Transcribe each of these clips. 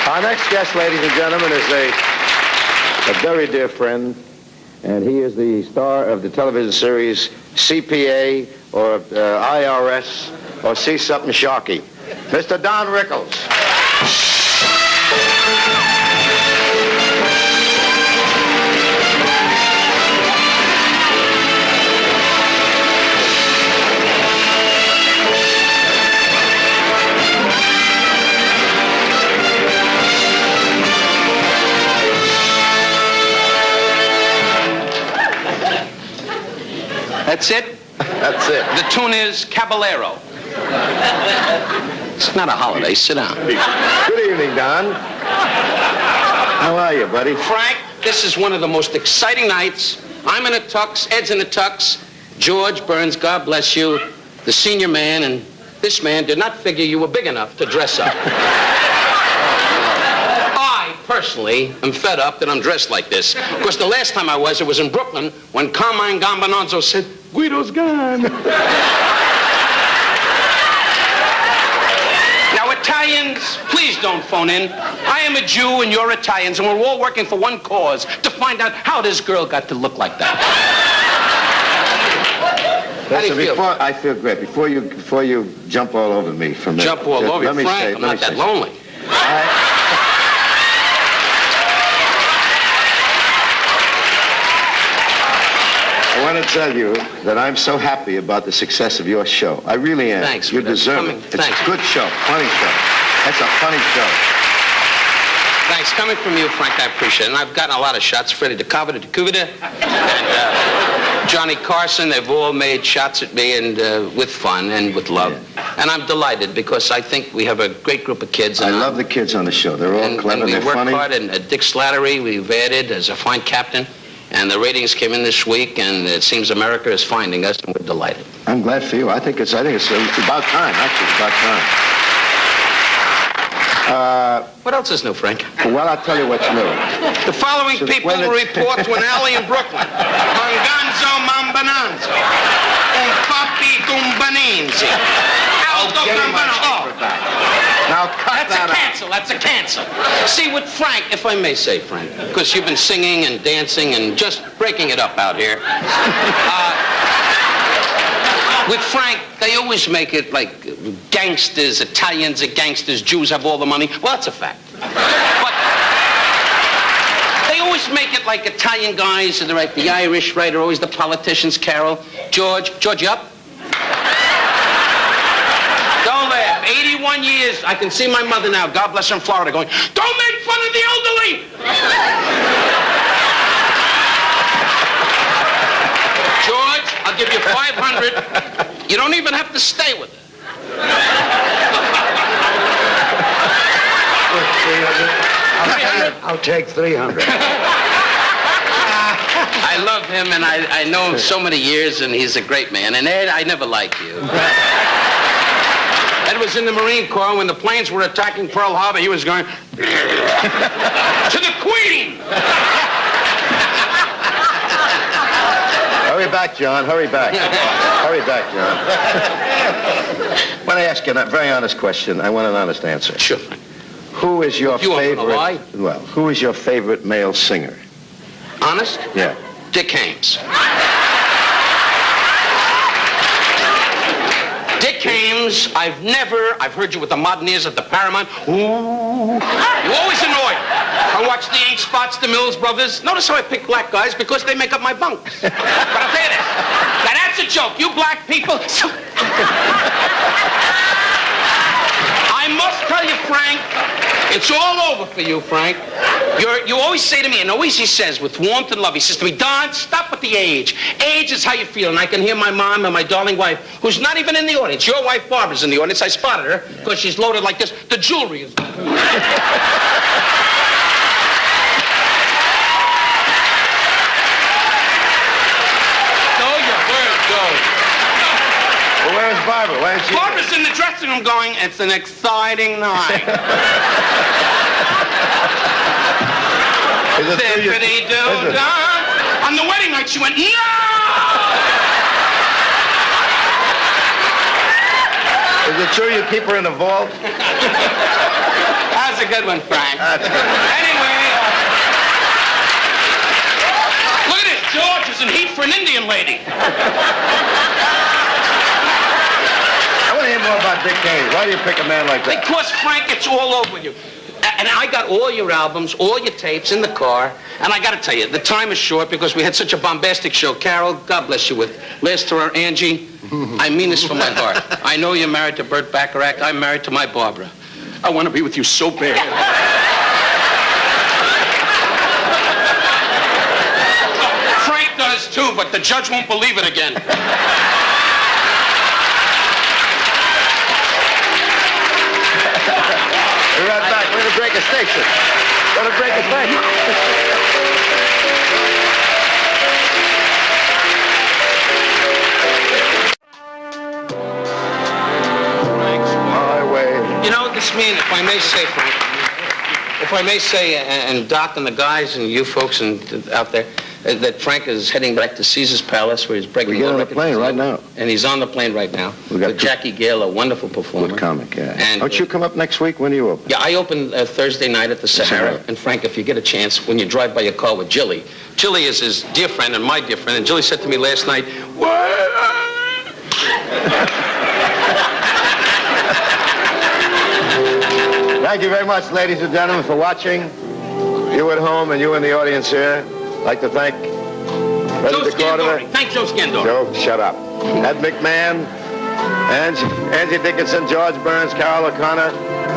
Our next guest, ladies and gentlemen, is a very dear friend, and he is the star of the television series CPA or IRS or See Something Sharky, Mr. Don Rickles. That's it? That's it. The tune is Caballero. It's not a holiday. Sit down. Good evening, Don. How are you, buddy? Frank, this is one of the most exciting nights. I'm in a tux, Ed's in a tux, George Burns, God bless you, the senior man, and this man did not figure you were big enough to dress up. I, personally, am fed up that I'm dressed like this. Of course, the last time I was, it was in Brooklyn when Carmine Gambonazzo said, Guido's gone. Now, Italians, please don't phone in. I am a Jew and you're Italians, and we're all working for one cause, to find out how this girl got to look like that. How do you feel? I feel great. Before you jump all over me for a minute. Jump all over you, Frank? I'm not that lonely. I want to tell you that I'm so happy about the success of your show. I really am. Thanks. You deserve it. It's a good show. Funny show. That's a funny show. Thanks. Coming from you, Frank, I appreciate it. And I've gotten a lot of shots. Freddie DeCavita, and Johnny Carson, they've all made shots at me, and with fun and with love. Yeah. And I'm delighted because I think we have a great group of kids. I love the kids on the show. They're all clever, they're funny. We work hard, and Dick Slattery we've added as a fine captain. And the ratings came in this week, and it seems America is finding us, and we're delighted. I'm glad for you. I think it's about time. Actually, it's about time. What else is new, Frank? Well, I'll tell you what's new. The following people report to an alley in Brooklyn. Manganzo Mambananzo. Un papi tumbaninzi. Aldo Gambano. Now cut that out. That's a cancel. See, with Frank, if I may say, Frank, because you've been singing and dancing and just breaking it up out here. With Frank, they always make it like gangsters, Italians are gangsters, Jews have all the money. Well, that's a fact. But they always make it like Italian guys, are like the Irish, right, are always the politicians, Carol. George, you up? Don't laugh. 81 years, I can see my mother now, God bless her in Florida, going, don't make fun of the elderly! George, I'll give you 500. You don't even have to stay with her. 300? I'll take 300. I love him, and I know him so many years, and he's a great man. And Ed, I never liked you. Ed was in the Marine Corps when the planes were attacking Pearl Harbor. He was going, to the Queen! Hurry back, John. Hurry back. Hurry back, John. I want to ask you a very honest question. I want an honest answer. Sure. Who is your favorite? Lie? Well, who is your favorite male singer? Honest? Yeah. Dick Haymes. Dick Haymes, I've heard you with the modern ears at the Paramount. Ooh. You always annoy me. I watch the Ink Spots, the Mills Brothers. Notice how I pick black guys, because they make up my bunks. But I'll tell you this. Now that's a joke. You black people. I must tell you, Frank, it's all over for you, Frank. You always say to me, and always he says with warmth and love, he says to me, Don, stop with the age. Age is how you feel. And I can hear my mom and my darling wife, who's not even in the audience. Your wife, Barbara's in the audience. I spotted her because she's loaded like this. The jewelry is... Well, where's Barbara? Where's she? Barbara's in the dressing room going, it's an exciting night. Zippity-doo-dah. On the wedding night, she went, no! Is it true you keep her in the vault? That's a good one, Frank. That's good. Anyway, look at this. George is in heat for an Indian lady. I want to hear more about Dick Cheney. Why do you pick a man like that? Because, Frank, it's all over with you. And I got all your albums, all your tapes in the car. And I got to tell you, the time is short because we had such a bombastic show. Carol, God bless you, with last tour, Angie. I mean this from my heart. I know you're married to Burt Bacharach. I'm married to my Barbara. I want to be with you so bad. Frank does too, but the judge won't believe it again. We're right back. We're going to break a station. Going to break a station. My way. You know what this means, if I may say, Frank, if I may say, and Doc and the guys and you folks and out there, that Frank is heading back to Caesar's Palace where he's breaking We get on the plane right now. And he's on the plane right now with Jackie Gale, a wonderful performer. Good comic, yeah. And, don't you come up next week? When do you open? Yeah, I open Thursday night at the Sahara. And Frank, if you get a chance, when you drive by your car with Jilly is his dear friend and my dear friend, and Jilly said to me last night, Thank you very much, ladies and gentlemen, for watching. You at home and you in the audience here. I'd like to thank Joe Scandori. Thank Joe Scandori. Joe, shut up. Ed McMahon, Angie Dickinson, George Burns, Carol O'Connor,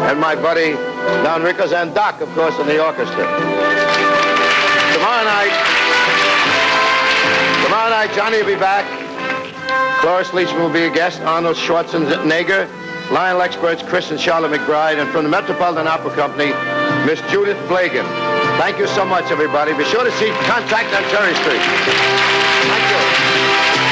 and my buddy Don Rickles, and Doc, of course, in the orchestra. Tomorrow night, Johnny will be back. Cloris Leachman will be a guest. Arnold Schwarzenegger, Lionel Experts, Chris and Charlotte McBride, and from the Metropolitan Opera Company, Miss Judith Blagan. Thank you so much, everybody. Be sure to see Contact on Cherry Street. Thank you.